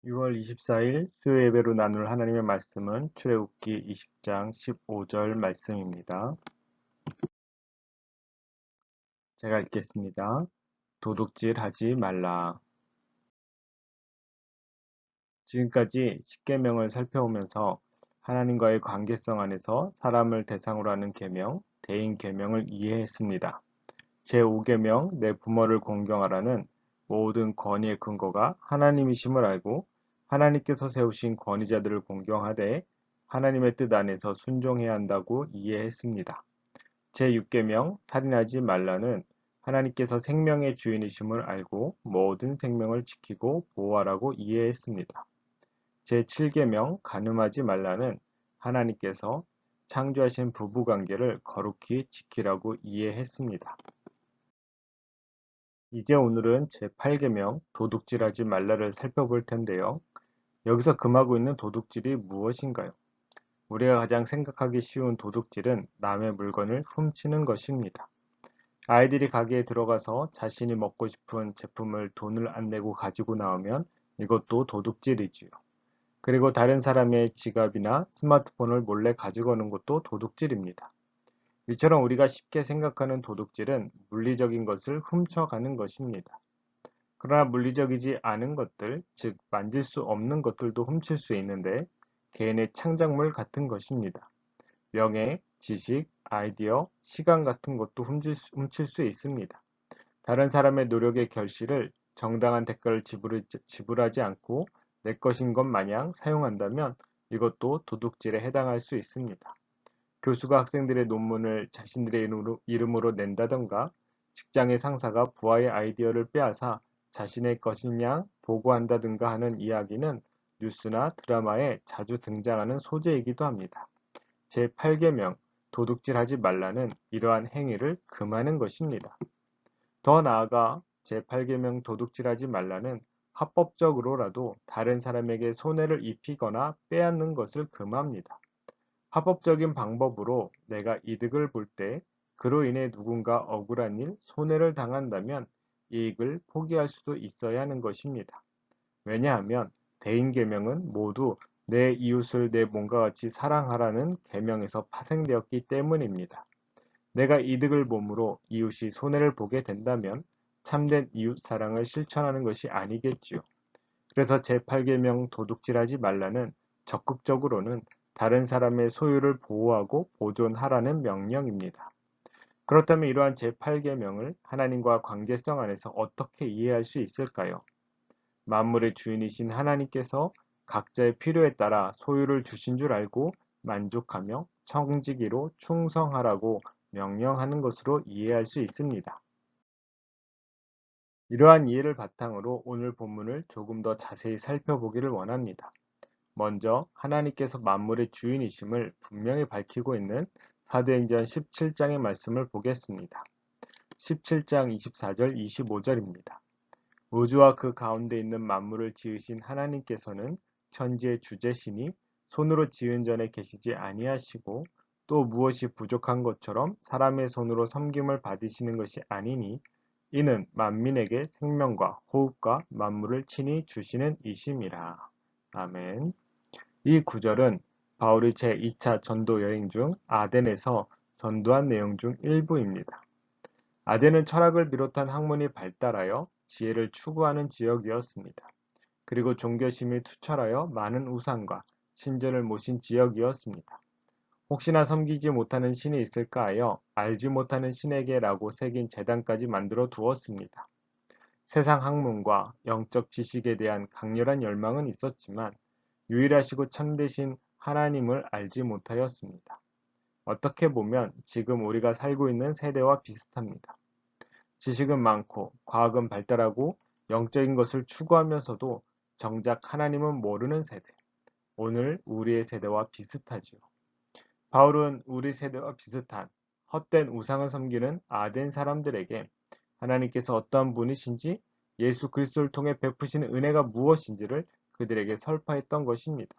6월 24일 수요 예배로 나눌 하나님의 말씀은 출애굽기 20장 15절 말씀입니다. 제가 읽겠습니다. 도둑질하지 말라. 지금까지 십계명을 살펴오면서 하나님과의 관계성 안에서 사람을 대상으로 하는 계명, 대인 계명을 이해했습니다. 제5계명 내 부모를 공경하라는 모든 권위의 근거가 하나님이심을 알고 하나님께서 세우신 권위자들을 공경하되 하나님의 뜻 안에서 순종해야 한다고 이해했습니다. 제6계명 살인하지 말라는 하나님께서 생명의 주인이심을 알고 모든 생명을 지키고 보호하라고 이해했습니다. 제7계명 간음하지 말라는 하나님께서 창조하신 부부관계를 거룩히 지키라고 이해했습니다. 이제 오늘은 제8계명 도둑질하지 말라를 살펴볼 텐데요. 여기서 금하고 있는 도둑질이 무엇인가요? 우리가 가장 생각하기 쉬운 도둑질은 남의 물건을 훔치는 것입니다. 아이들이 가게에 들어가서 자신이 먹고 싶은 제품을 돈을 안 내고 가지고 나오면 이것도 도둑질이지요. 그리고 다른 사람의 지갑이나 스마트폰을 몰래 가져가는 것도 도둑질입니다. 이처럼 우리가 쉽게 생각하는 도둑질은 물리적인 것을 훔쳐가는 것입니다. 그러나 물리적이지 않은 것들, 즉 만질 수 없는 것들도 훔칠 수 있는데 개인의 창작물 같은 것입니다. 명예, 지식, 아이디어, 시간 같은 것도 훔칠 수 있습니다. 다른 사람의 노력의 결실을 정당한 대가를 지불하지 않고 내 것인 것 마냥 사용한다면 이것도 도둑질에 해당할 수 있습니다. 교수가 학생들의 논문을 자신들의 이름으로 낸다던가 직장의 상사가 부하의 아이디어를 빼앗아 자신의 것인 양 보고한다든가 하는 이야기는 뉴스나 드라마에 자주 등장하는 소재이기도 합니다. 제8계명 도둑질하지 말라는 이러한 행위를 금하는 것입니다. 더 나아가 제8계명 도둑질하지 말라는 합법적으로라도 다른 사람에게 손해를 입히거나 빼앗는 것을 금합니다. 합법적인 방법으로 내가 이득을 볼 때 그로 인해 누군가 억울한 일, 손해를 당한다면 이익을 포기할 수도 있어야 하는 것입니다. 왜냐하면 대인계명은 모두 내 이웃을 내 몸과 같이 사랑하라는 계명에서 파생되었기 때문입니다. 내가 이득을 몸으로 이웃이 손해를 보게 된다면 참된 이웃 사랑을 실천하는 것이 아니겠지요. 그래서 제8계명 도둑질하지 말라는 적극적으로는 다른 사람의 소유를 보호하고 보존하라는 명령입니다. 그렇다면 이러한 제8계명을 하나님과 관계성 안에서 어떻게 이해할 수 있을까요? 만물의 주인이신 하나님께서 각자의 필요에 따라 소유를 주신 줄 알고 만족하며 청지기로 충성하라고 명령하는 것으로 이해할 수 있습니다. 이러한 이해를 바탕으로 오늘 본문을 조금 더 자세히 살펴보기를 원합니다. 먼저 하나님께서 만물의 주인이심을 분명히 밝히고 있는 사도행전 17장의 말씀을 보겠습니다. 17장 24절 25절입니다. 우주와 그 가운데 있는 만물을 지으신 하나님께서는 천지의 주제시니 손으로 지은 전에 계시지 아니하시고 또 무엇이 부족한 것처럼 사람의 손으로 섬김을 받으시는 것이 아니니 이는 만민에게 생명과 호흡과 만물을 친히 주시는 이심이라. 아멘. 이 구절은 바울이 제2차 전도 여행 중 아덴에서 전도한 내용 중 일부입니다. 아덴은 철학을 비롯한 학문이 발달하여 지혜를 추구하는 지역이었습니다. 그리고 종교심이 투철하여 많은 우상과 신전을 모신 지역이었습니다. 혹시나 섬기지 못하는 신이 있을까 하여 알지 못하는 신에게라고 새긴 제단까지 만들어 두었습니다. 세상 학문과 영적 지식에 대한 강렬한 열망은 있었지만 유일하시고 참되신 하나님을 알지 못하였습니다. 어떻게 보면 지금 우리가 살고 있는 세대와 비슷합니다. 지식은 많고 과학은 발달하고 영적인 것을 추구하면서도 정작 하나님은 모르는 세대. 오늘 우리의 세대와 비슷하지요. 바울은 우리 세대와 비슷한 헛된 우상을 섬기는 아덴 사람들에게 하나님께서 어떠한 분이신지 예수 그리스도를 통해 베푸시는 은혜가 무엇인지를 그들에게 설파했던 것입니다.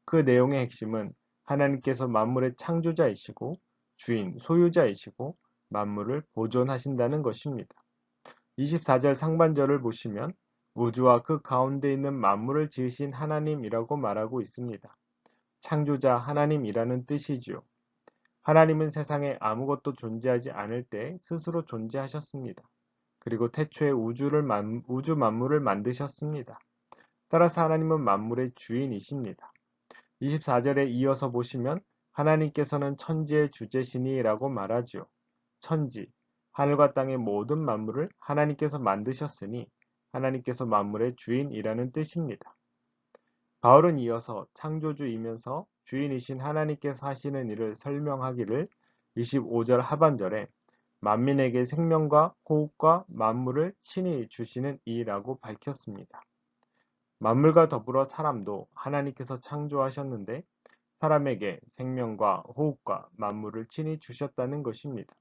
그 내용의 핵심은 하나님께서 만물의 창조자이시고 주인, 소유자이시고 만물을 보존하신다는 것입니다. 24절 상반절을 보시면 우주와 그 가운데 있는 만물을 지으신 하나님이라고 말하고 있습니다. 창조자 하나님이라는 뜻이지요. 하나님은 세상에 아무것도 존재하지 않을 때 스스로 존재하셨습니다. 그리고 태초에 우주 만물을 만드셨습니다. 따라서 하나님은 만물의 주인이십니다. 24절에 이어서 보시면 하나님께서는 천지의 주제시니라고 말하지요. 천지, 하늘과 땅의 모든 만물을 하나님께서 만드셨으니 하나님께서 만물의 주인이라는 뜻입니다. 바울은 이어서 창조주이면서 주인이신 하나님께서 하시는 일을 설명하기를 25절 하반절에 만민에게 생명과 호흡과 만물을 친히 주시는 이라고 밝혔습니다. 만물과 더불어 사람도 하나님께서 창조하셨는데 사람에게 생명과 호흡과 만물을 친히 주셨다는 것입니다.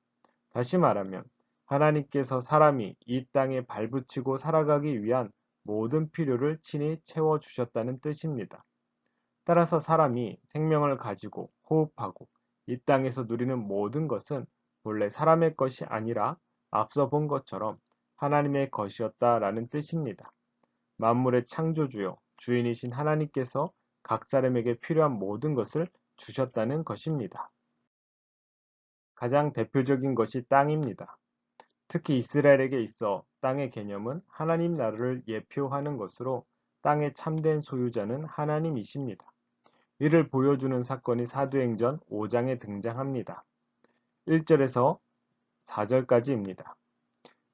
다시 말하면 하나님께서 사람이 이 땅에 발붙이고 살아가기 위한 모든 필요를 친히 채워주셨다는 뜻입니다. 따라서 사람이 생명을 가지고 호흡하고 이 땅에서 누리는 모든 것은 본래 사람의 것이 아니라 앞서 본 것처럼 하나님의 것이었다라는 뜻입니다. 만물의 창조주요 주인이신 하나님께서 각 사람에게 필요한 모든 것을 주셨다는 것입니다. 가장 대표적인 것이 땅입니다. 특히 이스라엘에게 있어 땅의 개념은 하나님 나라를 예표하는 것으로 땅의 참된 소유자는 하나님이십니다. 이를 보여주는 사건이 사도행전 5장에 등장합니다. 1절에서 4절까지입니다.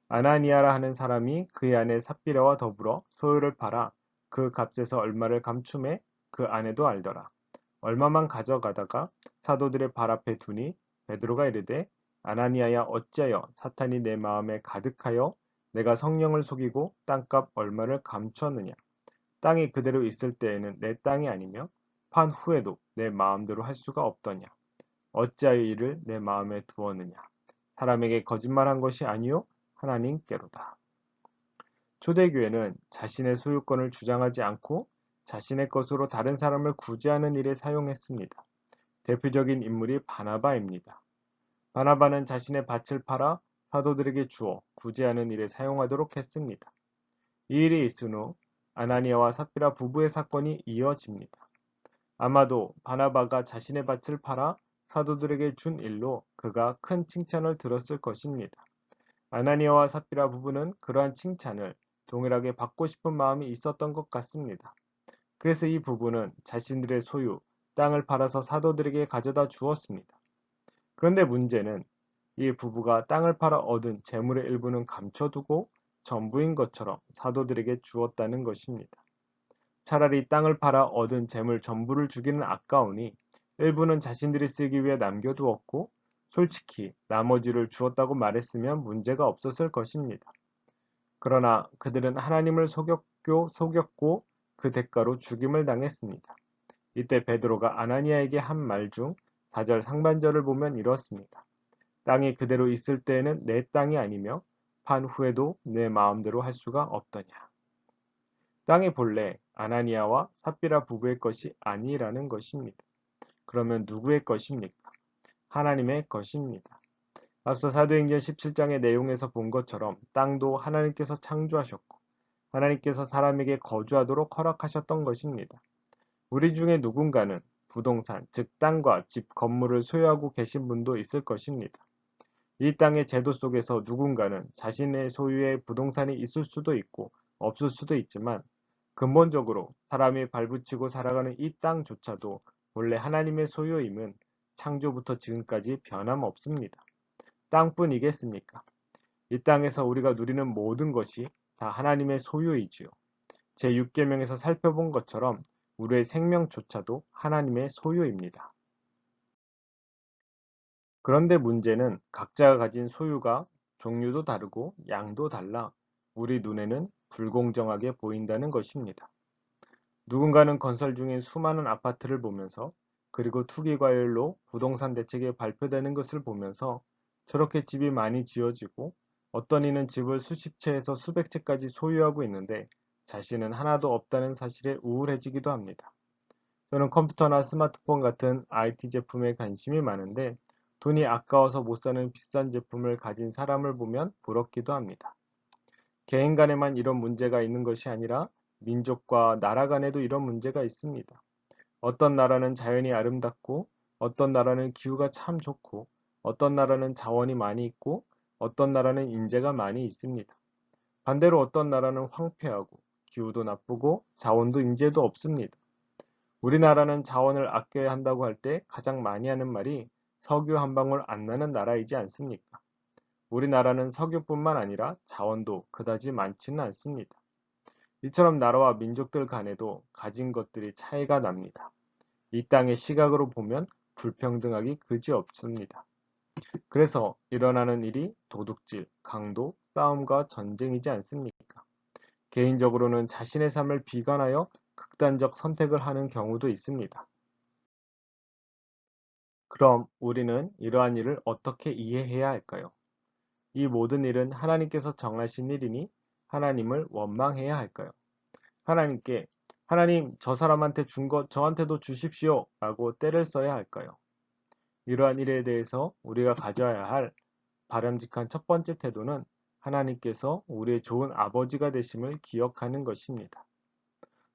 아나니아라 하는 사람이 그의 아내 삽비라와 더불어 소유를 팔아 그 값에서 얼마를 감춤해 그 아내도 알더라. 얼마만 가져가다가 사도들의 발 앞에 두니 베드로가 이르되 아나니아야 어찌하여 사탄이 내 마음에 가득하여 내가 성령을 속이고 땅값 얼마를 감추었느냐. 땅이 그대로 있을 때에는 내 땅이 아니며 판 후에도 내 마음대로 할 수가 없더냐. 어찌하여 이를 내 마음에 두었느냐. 사람에게 거짓말한 것이 아니요 하나님께로다. 초대교회는 자신의 소유권을 주장하지 않고 자신의 것으로 다른 사람을 구제하는 일에 사용했습니다. 대표적인 인물이 바나바입니다. 바나바는 자신의 밭을 팔아 사도들에게 주어 구제하는 일에 사용하도록 했습니다. 이 일이 있은 후 아나니아와 삽비라 부부의 사건이 이어집니다. 아마도 바나바가 자신의 밭을 팔아 사도들에게 준 일로 그가 큰 칭찬을 들었을 것입니다. 아나니아와 삽비라 부부는 그러한 칭찬을 동일하게 받고 싶은 마음이 있었던 것 같습니다. 그래서 이 부부는 자신들의 소유, 땅을 팔아서 사도들에게 가져다 주었습니다. 그런데 문제는 이 부부가 땅을 팔아 얻은 재물의 일부는 감춰두고 전부인 것처럼 사도들에게 주었다는 것입니다. 차라리 땅을 팔아 얻은 재물 전부를 주기는 아까우니 일부는 자신들이 쓰기 위해 남겨두었고 솔직히 나머지를 주었다고 말했으면 문제가 없었을 것입니다. 그러나 그들은 하나님을 속였고 그 대가로 죽임을 당했습니다. 이때 베드로가 아나니아에게 한 말 중 4절 상반절을 보면 이렇습니다. 땅이 그대로 있을 때에는 내 땅이 아니며 판 후에도 내 마음대로 할 수가 없더냐. 땅이 본래 아나니아와 삽비라 부부의 것이 아니라는 것입니다. 그러면 누구의 것입니까? 하나님의 것입니다. 앞서 사도행전 17장의 내용에서 본 것처럼 땅도 하나님께서 창조하셨고 하나님께서 사람에게 거주하도록 허락하셨던 것입니다. 우리 중에 누군가는 부동산, 즉 땅과 집, 건물을 소유하고 계신 분도 있을 것입니다. 이 땅의 제도 속에서 누군가는 자신의 소유의 부동산이 있을 수도 있고 없을 수도 있지만 근본적으로 사람이 발붙이고 살아가는 이 땅조차도 원래 하나님의 소유임은 창조부터 지금까지 변함없습니다. 땅뿐이겠습니까? 이 땅에서 우리가 누리는 모든 것이 다 하나님의 소유이지요. 제6계명에서 살펴본 것처럼 우리의 생명조차도 하나님의 소유입니다. 그런데 문제는 각자가 가진 소유가 종류도 다르고 양도 달라 우리 눈에는 불공정하게 보인다는 것입니다. 누군가는 건설 중인 수많은 아파트를 보면서 그리고 투기과열로 부동산 대책이 발표되는 것을 보면서 저렇게 집이 많이 지어지고 어떤 이는 집을 수십 채에서 수백 채까지 소유하고 있는데 자신은 하나도 없다는 사실에 우울해지기도 합니다. 저는 컴퓨터나 스마트폰 같은 IT 제품에 관심이 많은데 돈이 아까워서 못 사는 비싼 제품을 가진 사람을 보면 부럽기도 합니다. 개인 간에만 이런 문제가 있는 것이 아니라 민족과 나라 간에도 이런 문제가 있습니다. 어떤 나라는 자연이 아름답고, 어떤 나라는 기후가 참 좋고, 어떤 나라는 자원이 많이 있고, 어떤 나라는 인재가 많이 있습니다. 반대로 어떤 나라는 황폐하고, 기후도 나쁘고, 자원도 인재도 없습니다. 우리나라는 자원을 아껴야 한다고 할 때 가장 많이 하는 말이 석유 한 방울 안 나는 나라이지 않습니까? 우리나라는 석유뿐만 아니라 자원도 그다지 많지는 않습니다. 이처럼 나라와 민족들 간에도 가진 것들이 차이가 납니다. 이 땅의 시각으로 보면 불평등하기 그지없습니다. 그래서 일어나는 일이 도둑질, 강도, 싸움과 전쟁이지 않습니까? 개인적으로는 자신의 삶을 비관하여 극단적 선택을 하는 경우도 있습니다. 그럼 우리는 이러한 일을 어떻게 이해해야 할까요? 이 모든 일은 하나님께서 정하신 일이니 하나님을 원망해야 할까요? 하나님께 하나님 저 사람한테 준 것 저한테도 주십시오 라고 떼를 써야 할까요? 이러한 일에 대해서 우리가 가져야 할 바람직한 첫 번째 태도는 하나님께서 우리의 좋은 아버지가 되심을 기억하는 것입니다.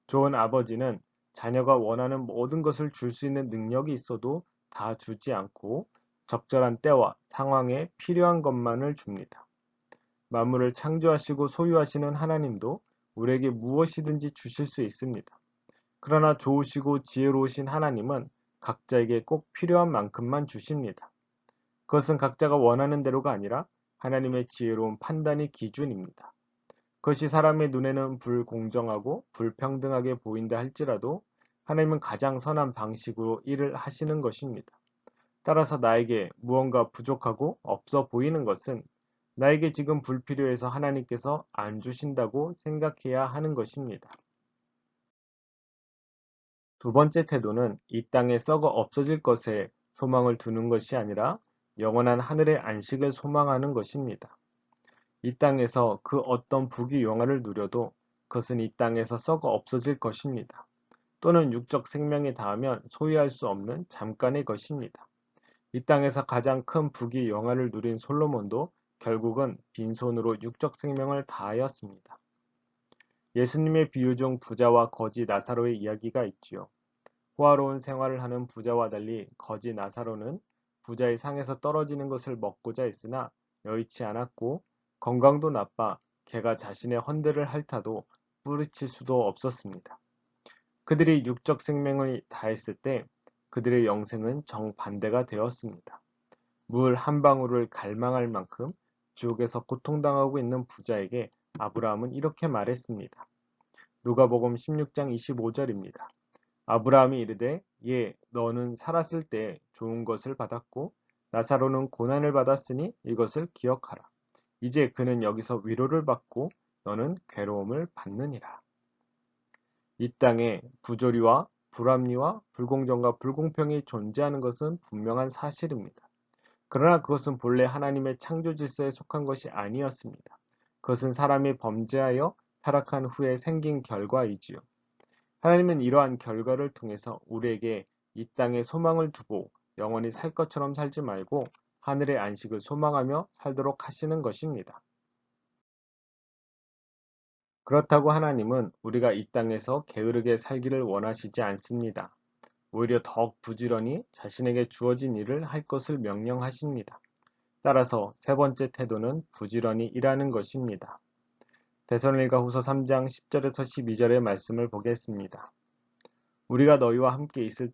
좋은 아버지는 자녀가 원하는 모든 것을 줄 수 있는 능력이 있어도 다 주지 않고 적절한 때와 상황에 필요한 것만을 줍니다. 만물을 창조하시고 소유하시는 하나님도 우리에게 무엇이든지 주실 수 있습니다. 그러나 좋으시고 지혜로우신 하나님은 각자에게 꼭 필요한 만큼만 주십니다. 그것은 각자가 원하는 대로가 아니라 하나님의 지혜로운 판단이 기준입니다. 그것이 사람의 눈에는 불공정하고 불평등하게 보인다 할지라도 하나님은 가장 선한 방식으로 일을 하시는 것입니다. 따라서 나에게 무언가 부족하고 없어 보이는 것은 나에게 지금 불필요해서 하나님께서 안 주신다고 생각해야 하는 것입니다. 두 번째 태도는 이 땅에 썩어 없어질 것에 소망을 두는 것이 아니라 영원한 하늘의 안식을 소망하는 것입니다. 이 땅에서 그 어떤 부귀 영화를 누려도 그것은 이 땅에서 썩어 없어질 것입니다. 또는 육적 생명에 닿으면 소유할 수 없는 잠깐의 것입니다. 이 땅에서 가장 큰 부귀 영화를 누린 솔로몬도 결국은 빈손으로 육적 생명을 다하였습니다. 예수님의 비유 중 부자와 거지 나사로의 이야기가 있지요. 호화로운 생활을 하는 부자와 달리 거지 나사로는 부자의 상에서 떨어지는 것을 먹고자 했으나 여의치 않았고 건강도 나빠 개가 자신의 헌대를 핥아도 뿌리칠 수도 없었습니다. 그들이 육적 생명을 다했을 때 그들의 영생은 정반대가 되었습니다. 물 한 방울을 갈망할 만큼 지옥에서 고통당하고 있는 부자에게 아브라함은 이렇게 말했습니다. 누가복음 16장 25절입니다. 아브라함이 이르되 예 너는 살았을 때 좋은 것을 받았고 나사로는 고난을 받았으니 이것을 기억하라. 이제 그는 여기서 위로를 받고 너는 괴로움을 받느니라. 이 땅에 부조리와 불합리와 불공정과 불공평이 존재하는 것은 분명한 사실입니다. 그러나 그것은 본래 하나님의 창조 질서에 속한 것이 아니었습니다. 그것은 사람이 범죄하여 타락한 후에 생긴 결과이지요. 하나님은 이러한 결과를 통해서 우리에게 이 땅에 소망을 두고 영원히 살 것처럼 살지 말고 하늘의 안식을 소망하며 살도록 하시는 것입니다. 그렇다고 하나님은 우리가 이 땅에서 게으르게 살기를 원하시지 않습니다. 오히려 더욱 부지런히 자신에게 주어진 일을 할 것을 명령하십니다. 따라서 세 번째 태도는 부지런히 일하는 것입니다. 데살로니가 후서 3장 10절에서 12절의 말씀을 보겠습니다. 우리가 너희와 함께 있을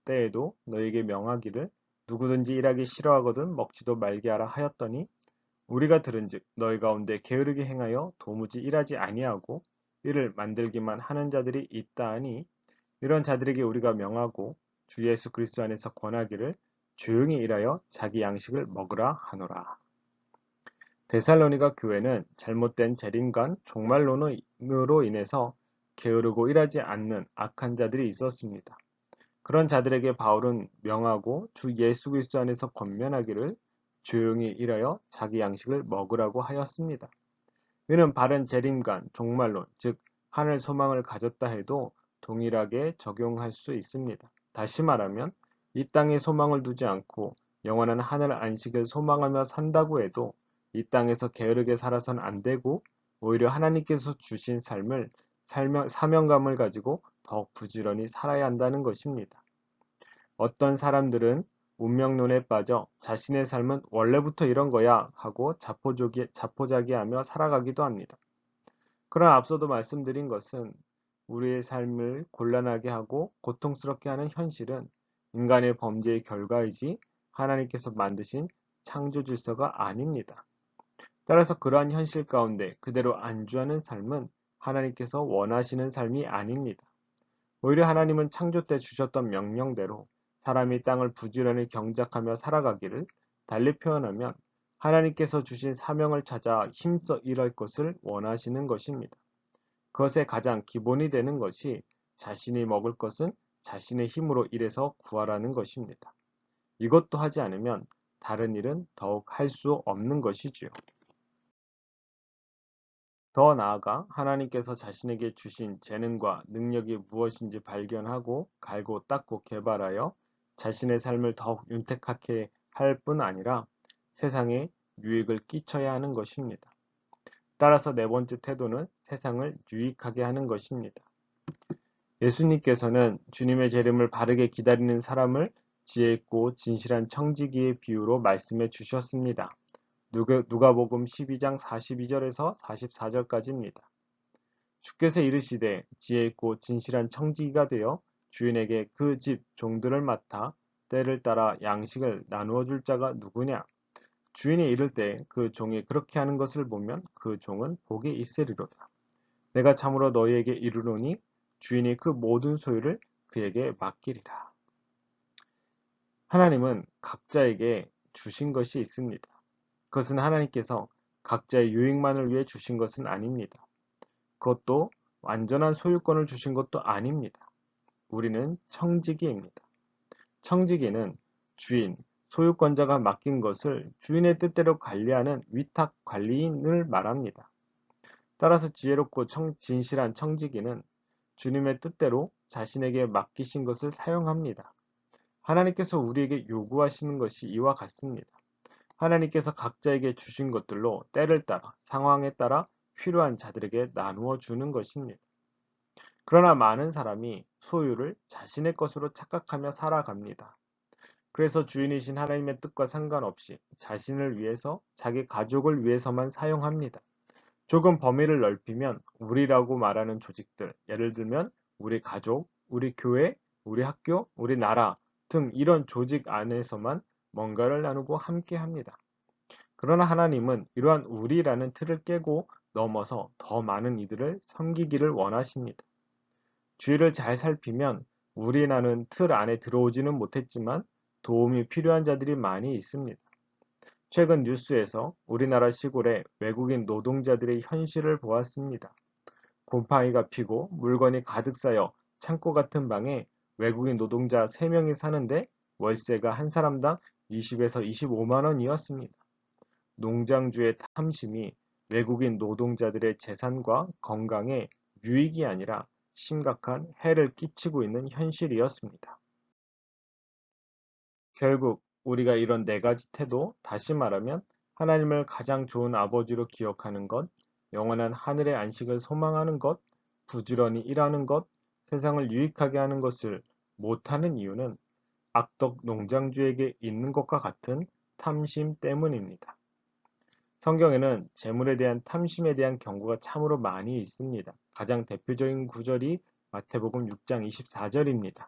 때에도 너희에게 명하기를 누구든지 일하기 싫어하거든 먹지도 말게 하라 하였더니 우리가 들은즉 너희 가운데 게으르게 행하여 도무지 일하지 아니하고 이를 만들기만 하는 자들이 있다 하니 이런 자들에게 우리가 명하고 주 예수 그리스도 안에서 권하기를 조용히 일하여 자기 양식을 먹으라 하노라. 데살로니가 교회는 잘못된 재림관 종말론으로 인해서 게으르고 일하지 않는 악한 자들이 있었습니다. 그런 자들에게 바울은 명하고 주 예수 그리스도 안에서 권면하기를 조용히 일하여 자기 양식을 먹으라고 하였습니다. 이는 바른 재림관, 종말론, 즉 하늘 소망을 가졌다 해도 동일하게 적용할 수 있습니다. 다시 말하면 이 땅에 소망을 두지 않고 영원한 하늘 안식을 소망하며 산다고 해도 이 땅에서 게으르게 살아선 안 되고 오히려 하나님께서 주신 삶을 사명감을 가지고 더욱 부지런히 살아야 한다는 것입니다. 어떤 사람들은 운명론에 빠져 자신의 삶은 원래부터 이런 거야 하고 자포자기하며 살아가기도 합니다. 그러나 앞서도 말씀드린 것은 우리의 삶을 곤란하게 하고 고통스럽게 하는 현실은 인간의 범죄의 결과이지 하나님께서 만드신 창조 질서가 아닙니다. 따라서 그러한 현실 가운데 그대로 안주하는 삶은 하나님께서 원하시는 삶이 아닙니다. 오히려 하나님은 창조 때 주셨던 명령대로 사람이 땅을 부지런히 경작하며 살아가기를, 달리 표현하면 하나님께서 주신 사명을 찾아 힘써 일할 것을 원하시는 것입니다. 그것의 가장 기본이 되는 것이 자신이 먹을 것은 자신의 힘으로 일해서 구하라는 것입니다. 이것도 하지 않으면 다른 일은 더욱 할 수 없는 것이지요. 더 나아가 하나님께서 자신에게 주신 재능과 능력이 무엇인지 발견하고 갈고 닦고 개발하여 자신의 삶을 더욱 윤택하게 할 뿐 아니라 세상에 유익을 끼쳐야 하는 것입니다. 따라서 네 번째 태도는 세상을 유익하게 하는 것입니다. 예수님께서는 주님의 재림을 바르게 기다리는 사람을 지혜 있고 진실한 청지기의 비유로 말씀해 주셨습니다. 누가복음 12장 42절에서 44절까지입니다. 주께서 이르시되 지혜 있고 진실한 청지기가 되어 주인에게 그 집 종들을 맡아 때를 따라 양식을 나누어 줄 자가 누구냐? 주인이 이를 때 그 종이 그렇게 하는 것을 보면 그 종은 복이 있으리로다. 내가 참으로 너희에게 이르노니 주인이 그 모든 소유를 그에게 맡기리라. 하나님은 각자에게 주신 것이 있습니다. 그것은 하나님께서 각자의 유익만을 위해 주신 것은 아닙니다. 그것도 완전한 소유권을 주신 것도 아닙니다. 우리는 청지기입니다. 청지기는 주인, 소유권자가 맡긴 것을 주인의 뜻대로 관리하는 위탁 관리인을 말합니다. 따라서 지혜롭고 진실한 청지기는 주님의 뜻대로 자신에게 맡기신 것을 사용합니다. 하나님께서 우리에게 요구하시는 것이 이와 같습니다. 하나님께서 각자에게 주신 것들로 때를 따라 상황에 따라 필요한 자들에게 나누어 주는 것입니다. 그러나 많은 사람이 소유를 자신의 것으로 착각하며 살아갑니다. 그래서 주인이신 하나님의 뜻과 상관없이 자신을 위해서, 자기 가족을 위해서만 사용합니다. 조금 범위를 넓히면 우리라고 말하는 조직들, 예를 들면 우리 가족, 우리 교회, 우리 학교, 우리 나라 등 이런 조직 안에서만 뭔가를 나누고 함께 합니다. 그러나 하나님은 이러한 우리라는 틀을 깨고 넘어서 더 많은 이들을 섬기기를 원하십니다. 주의를 잘 살피면 우리라는 틀 안에 들어오지는 못했지만 도움이 필요한 자들이 많이 있습니다. 최근 뉴스에서 우리나라 시골의 외국인 노동자들의 현실을 보았습니다. 곰팡이가 피고 물건이 가득 쌓여 창고 같은 방에 외국인 노동자 3명이 사는데 월세가 한 사람당 20에서 25만 원이었습니다. 농장주의 탐심이 외국인 노동자들의 재산과 건강에 유익이 아니라 심각한 해를 끼치고 있는 현실이었습니다. 결국 우리가 이런 네 가지 태도, 다시 말하면 하나님을 가장 좋은 아버지로 기억하는 것, 영원한 하늘의 안식을 소망하는 것, 부지런히 일하는 것, 세상을 유익하게 하는 것을 못하는 이유는 악덕 농장주에게 있는 것과 같은 탐심 때문입니다. 성경에는 재물에 대한 탐심에 대한 경고가 참으로 많이 있습니다. 가장 대표적인 구절이 마태복음 6장 24절입니다.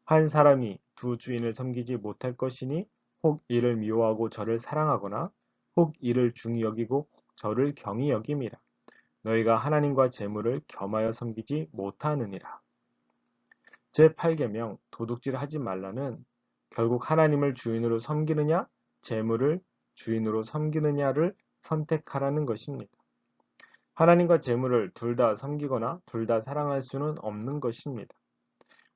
한 사람이 두 주인을 섬기지 못할 것이니 혹 이를 미워하고 저를 사랑하거나 혹 이를 중히 여기고 혹 저를 경히 여김이라. 너희가 하나님과 재물을 겸하여 섬기지 못하느니라. 제8계명 도둑질하지 말라는 결국 하나님을 주인으로 섬기느냐 재물을 주인으로 섬기느냐를 선택하라는 것입니다. 하나님과 재물을 둘 다 섬기거나 둘 다 사랑할 수는 없는 것입니다.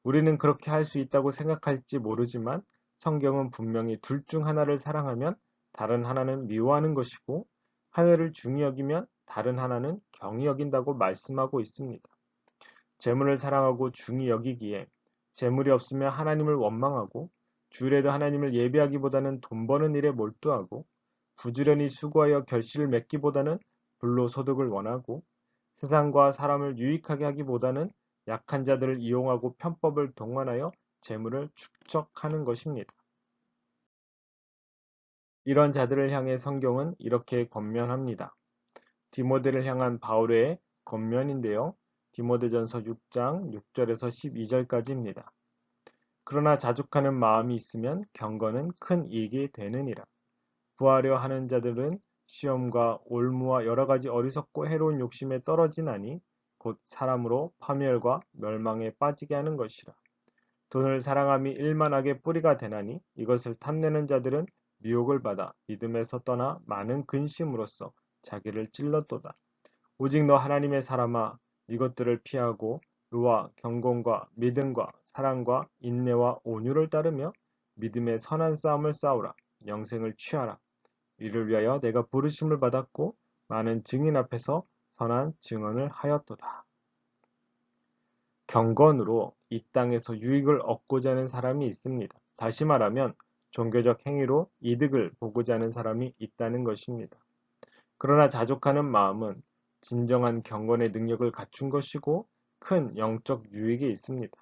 우리는 그렇게 할 수 있다고 생각할지 모르지만 성경은 분명히 둘 중 하나를 사랑하면 다른 하나는 미워하는 것이고 하나를 중히 여기면 다른 하나는 경히 여긴다고 말씀하고 있습니다. 재물을 사랑하고 중히 여기기에 재물이 없으면 하나님을 원망하고 주일에도 하나님을 예배하기보다는 돈 버는 일에 몰두하고 부지런히 수고하여 결실을 맺기보다는 불로소득을 원하고 세상과 사람을 유익하게 하기보다는 약한 자들을 이용하고 편법을 동원하여 재물을 축적하는 것입니다. 이런 자들을 향해 성경은 이렇게 권면합니다. 디모데를 향한 바울의 권면인데요. 디모데전서 6장 6절에서 12절까지입니다. 그러나 자족하는 마음이 있으면 경건은 큰 이익이 되느니라. 구하려 하는 자들은 시험과 올무와 여러 가지 어리석고 해로운 욕심에 떨어지나니 곧 사람으로 파멸과 멸망에 빠지게 하는 것이라. 돈을 사랑함이 일만하게 뿌리가 되나니 이것을 탐내는 자들은 미혹을 받아 믿음에서 떠나 많은 근심으로써 자기를 찔렀도다. 오직 너 하나님의 사람아 이것들을 피하고 의와 경건과 믿음과 사랑과 인내와 온유를 따르며 믿음의 선한 싸움을 싸우라. 영생을 취하라. 이를 위하여 내가 부르심을 받았고 많은 증인 앞에서 선한 증언을 하였도다. 경건으로 이 땅에서 유익을 얻고자 하는 사람이 있습니다. 다시 말하면 종교적 행위로 이득을 보고자 하는 사람이 있다는 것입니다. 그러나 자족하는 마음은 진정한 경건의 능력을 갖춘 것이고 큰 영적 유익이 있습니다.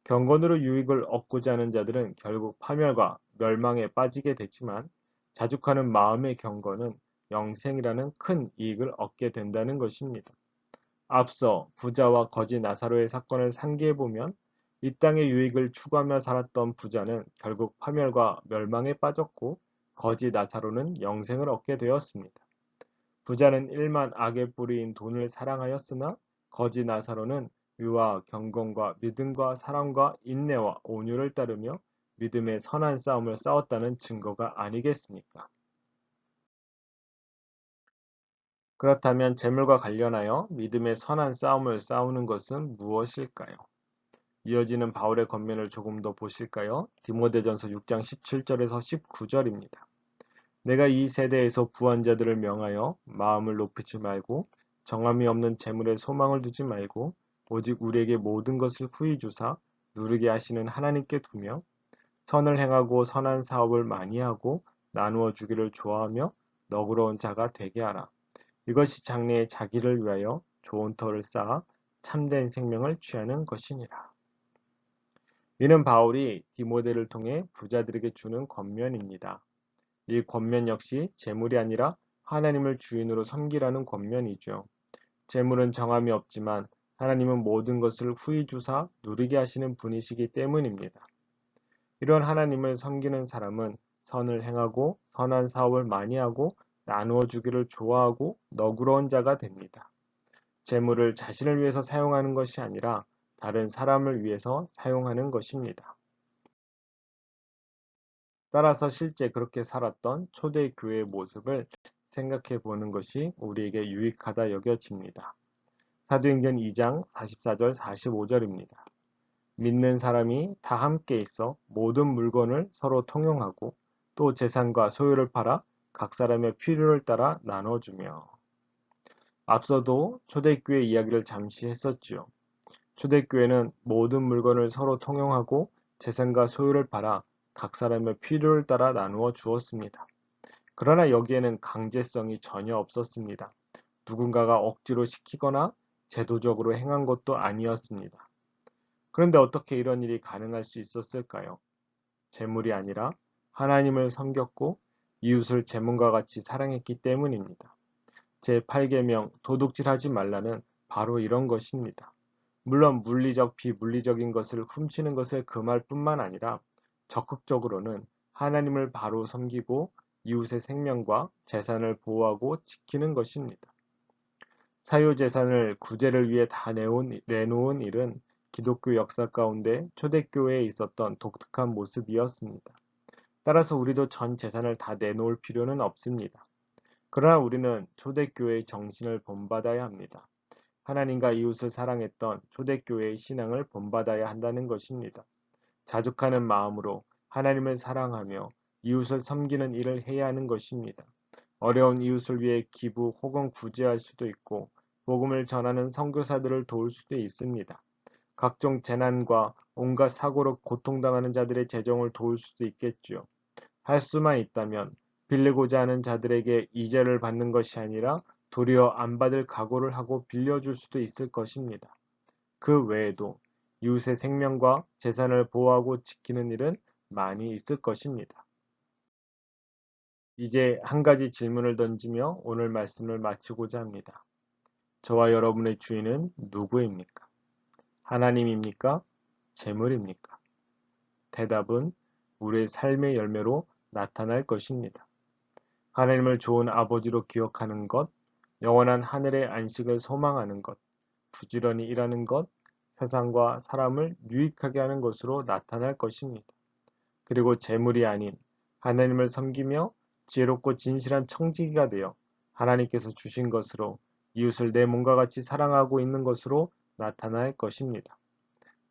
경건으로 유익을 얻고자 하는 자들은 결국 파멸과 멸망에 빠지게 되지만 자족하는 마음의 경건은 영생이라는 큰 이익을 얻게 된다는 것입니다. 앞서 부자와 거지 나사로의 사건을 상기해 보면 이 땅의 유익을 추구하며 살았던 부자는 결국 파멸과 멸망에 빠졌고 거지 나사로는 영생을 얻게 되었습니다. 부자는 일만 악의 뿌리인 돈을 사랑하였으나 거지 나사로는 의와 경건과 믿음과 사랑과 인내와 온유를 따르며 믿음의 선한 싸움을 싸웠다는 증거가 아니겠습니까? 그렇다면 재물과 관련하여 믿음의 선한 싸움을 싸우는 것은 무엇일까요? 이어지는 바울의 권면을 조금 더 보실까요? 디모데전서 6장 17절에서 19절입니다. 내가 이 세대에서 부한 자들을 명하여 마음을 높이지 말고 정함이 없는 재물에 소망을 두지 말고 오직 우리에게 모든 것을 후히 주사 누리게 하시는 하나님께 두며 선을 행하고 선한 사업을 많이 하고 나누어 주기를 좋아하며 너그러운 자가 되게 하라. 이것이 장래에 자기를 위하여 좋은 터를 쌓아 참된 생명을 취하는 것이니라. 이는 바울이 디모데를 통해 부자들에게 주는 권면입니다. 이 권면 역시 재물이 아니라 하나님을 주인으로 섬기라는 권면이죠. 재물은 정함이 없지만 하나님은 모든 것을 후히 주사 누리게 하시는 분이시기 때문입니다. 이런 하나님을 섬기는 사람은 선을 행하고 선한 사업을 많이 하고 나누어 주기를 좋아하고 너그러운 자가 됩니다. 재물을 자신을 위해서 사용하는 것이 아니라 다른 사람을 위해서 사용하는 것입니다. 따라서 실제 그렇게 살았던 초대교회의 모습을 생각해 보는 것이 우리에게 유익하다 여겨집니다. 사도행전 2장 44절 45절입니다. 믿는 사람이 다 함께 있어 모든 물건을 서로 통용하고 또 재산과 소유를 팔아 각 사람의 필요를 따라 나눠주며. 앞서도 초대교회 이야기를 잠시 했었지요. 초대교회는 모든 물건을 서로 통용하고 재산과 소유를 팔아 각 사람의 필요를 따라 나누어 주었습니다. 그러나 여기에는 강제성이 전혀 없었습니다. 누군가가 억지로 시키거나 제도적으로 행한 것도 아니었습니다. 그런데 어떻게 이런 일이 가능할 수 있었을까요? 재물이 아니라 하나님을 섬겼고 이웃을 제 몸과 같이 사랑했기 때문입니다. 제8계명 도둑질하지 말라는 바로 이런 것입니다. 물론 물리적, 비물리적인 것을 훔치는 것을 금할 뿐만 아니라 적극적으로는 하나님을 바로 섬기고 이웃의 생명과 재산을 보호하고 지키는 것입니다. 사유재산을 구제를 위해 다 내놓은 일은 기독교 역사 가운데 초대교회에 있었던 독특한 모습이었습니다. 따라서 우리도 전 재산을 다 내놓을 필요는 없습니다. 그러나 우리는 초대교회의 정신을 본받아야 합니다. 하나님과 이웃을 사랑했던 초대교회의 신앙을 본받아야 한다는 것입니다. 자족하는 마음으로 하나님을 사랑하며 이웃을 섬기는 일을 해야 하는 것입니다. 어려운 이웃을 위해 기부 혹은 구제할 수도 있고 복음을 전하는 선교사들을 도울 수도 있습니다. 각종 재난과 온갖 사고로 고통당하는 자들의 재정을 도울 수도 있겠죠. 할 수만 있다면 빌리고자 하는 자들에게 이자를 받는 것이 아니라 도리어 안 받을 각오를 하고 빌려줄 수도 있을 것입니다. 그 외에도 이웃의 생명과 재산을 보호하고 지키는 일은 많이 있을 것입니다. 이제 한 가지 질문을 던지며 오늘 말씀을 마치고자 합니다. 저와 여러분의 주인은 누구입니까? 하나님입니까? 재물입니까? 대답은 우리의 삶의 열매로 나타날 것입니다. 하나님을 좋은 아버지로 기억하는 것, 영원한 하늘의 안식을 소망하는 것, 부지런히 일하는 것, 세상과 사람을 유익하게 하는 것으로 나타날 것입니다. 그리고 재물이 아닌 하나님을 섬기며 지혜롭고 진실한 청지기가 되어 하나님께서 주신 것으로 이웃을 내 몸과 같이 사랑하고 있는 것으로 나타날 것입니다.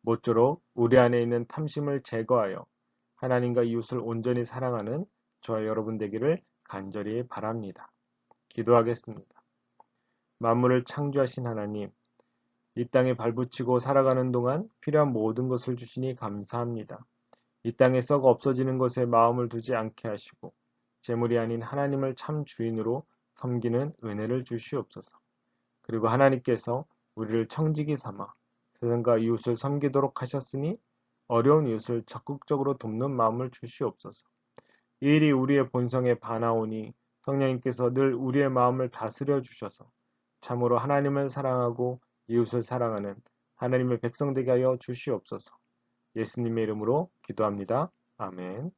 모쪼록 우리 안에 있는 탐심을 제거하여 하나님과 이웃을 온전히 사랑하는 저와 여러분 되기를 간절히 바랍니다. 기도하겠습니다. 만물을 창조하신 하나님, 이 땅에 발붙이고 살아가는 동안 필요한 모든 것을 주시니 감사합니다. 이 땅에 썩어 없어지는 것에 마음을 두지 않게 하시고 재물이 아닌 하나님을 참 주인으로 섬기는 은혜를 주시옵소서. 그리고 하나님께서 우리를 청지기 삼아 세상과 이웃을 섬기도록 하셨으니 어려운 이웃을 적극적으로 돕는 마음을 주시옵소서. 이 일이 우리의 본성에 반하오니 성령님께서 늘 우리의 마음을 다스려 주셔서 참으로 하나님을 사랑하고 이웃을 사랑하는 하나님의 백성 되게 하여 주시옵소서. 예수님의 이름으로 기도합니다. 아멘.